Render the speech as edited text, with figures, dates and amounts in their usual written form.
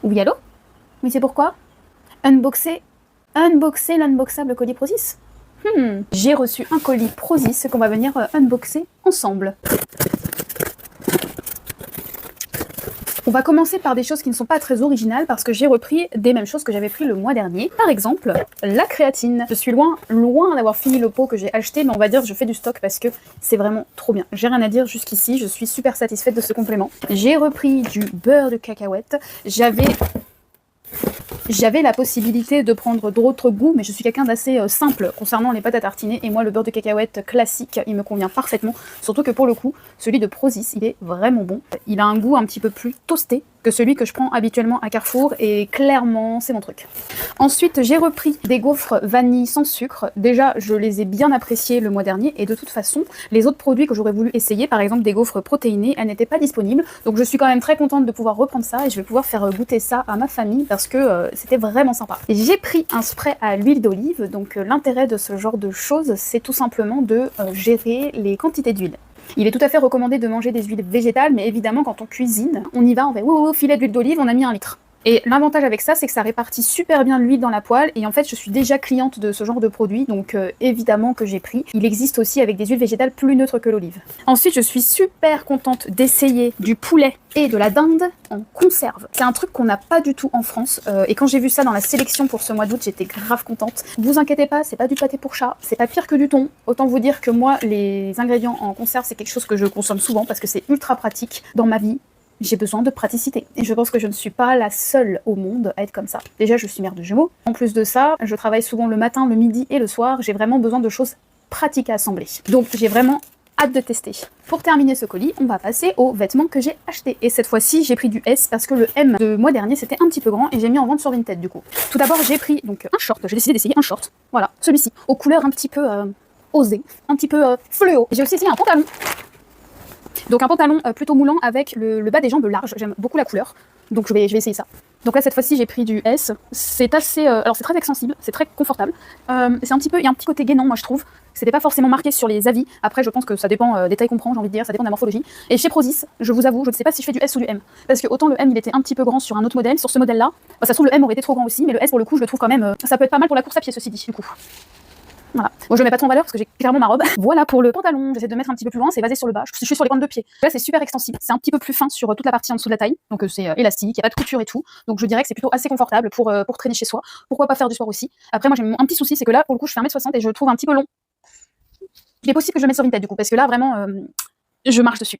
Oui, allô? Mais c'est pourquoi? Unboxer l'unboxable colis Prozis. J'ai reçu un colis Prozis qu'on va venir unboxer ensemble. On va commencer par des choses qui ne sont pas très originales parce que j'ai repris des mêmes choses que j'avais pris le mois dernier. Par exemple, la créatine. Je suis loin d'avoir fini le pot que j'ai acheté, mais on va dire que je fais du stock parce que c'est vraiment trop bien. J'ai rien à dire jusqu'ici, je suis super satisfaite de ce complément. J'ai repris du beurre de cacahuète. J'avais la possibilité de prendre d'autres goûts, mais je suis quelqu'un d'assez simple concernant les pâtes à tartiner, et moi le beurre de cacahuète classique, il me convient parfaitement, surtout que pour le coup, celui de Prozis, il est vraiment bon. Il a un goût un petit peu plus toasté que celui que je prends habituellement à Carrefour, et clairement, c'est mon truc. Ensuite, j'ai repris des gaufres vanille sans sucre. Déjà, je les ai bien appréciés le mois dernier, et de toute façon, les autres produits que j'aurais voulu essayer, par exemple des gaufres protéinées, elles n'étaient pas disponibles, donc je suis quand même très contente de pouvoir reprendre ça, et je vais pouvoir faire goûter ça à ma famille, parce que c'était vraiment sympa. J'ai pris un spray à l'huile d'olive, donc l'intérêt de ce genre de choses, c'est tout simplement de gérer les quantités d'huile. Il est tout à fait recommandé de manger des huiles végétales, mais évidemment quand on cuisine, on y va, on fait filet d'huile d'olive, on a mis 1 litre. Et l'avantage avec ça, c'est que ça répartit super bien l'huile dans la poêle, et en fait je suis déjà cliente de ce genre de produit, donc évidemment que j'ai pris. Il existe aussi avec des huiles végétales plus neutres que l'olive. Ensuite, je suis super contente d'essayer du poulet et de la dinde en conserve. C'est un truc qu'on n'a pas du tout en France, et quand j'ai vu ça dans la sélection pour ce mois d'août, j'étais grave contente. Vous inquiétez pas, c'est pas du pâté pour chat, c'est pas pire que du thon. Autant vous dire que moi, les ingrédients en conserve, c'est quelque chose que je consomme souvent parce que c'est ultra pratique dans ma vie. J'ai besoin de praticité. Et je pense que je ne suis pas la seule au monde à être comme ça. Déjà, je suis mère de jumeaux. En plus de ça, je travaille souvent le matin, le midi et le soir. J'ai vraiment besoin de choses pratiques à assembler. Donc j'ai vraiment hâte de tester. Pour terminer ce colis, on va passer aux vêtements que j'ai achetés. Et cette fois-ci, j'ai pris du S parce que le M de mois dernier, c'était un petit peu grand et j'ai mis en vente sur Vinted du coup. Tout d'abord, j'ai pris donc un short. J'ai décidé d'essayer un short. Voilà, celui-ci, aux couleurs un petit peu osées, un petit peu fluo. J'ai aussi essayé un pantalon. Donc un pantalon plutôt moulant avec le bas des jambes large, j'aime beaucoup la couleur, donc je vais essayer ça. Donc là cette fois-ci j'ai pris du S, c'est assez, alors c'est très extensible, c'est très confortable, c'est un petit peu, il y a un petit côté gainant moi je trouve, c'était pas forcément marqué sur les avis, après je pense que ça dépend des tailles qu'on prend, j'ai envie de dire, ça dépend de la morphologie. Et chez Prozis, je vous avoue, je ne sais pas si je fais du S ou du M, parce que autant le M il était un petit peu grand sur un autre modèle, sur ce modèle là, bah, ça se trouve le M aurait été trop grand aussi, mais le S pour le coup je le trouve quand même, ça peut être pas mal pour la course à pied ceci dit du coup. Voilà. Moi je le mets pas trop en valeur parce que j'ai clairement ma robe. Voilà pour le pantalon, j'essaie de mettre un petit peu plus loin, c'est basé sur le bas, je suis sur les pointes de pied. Là c'est super extensible, c'est un petit peu plus fin sur toute la partie en dessous de la taille, donc c'est élastique, il n'y a pas de couture et tout, donc je dirais que c'est plutôt assez confortable pour traîner chez soi. Pourquoi pas faire du sport aussi. Après moi j'ai un petit souci, c'est que là pour le coup je fais 1m60 et je le trouve un petit peu long. Il est possible que je le mette sur Vinted du coup, parce que là vraiment je marche dessus.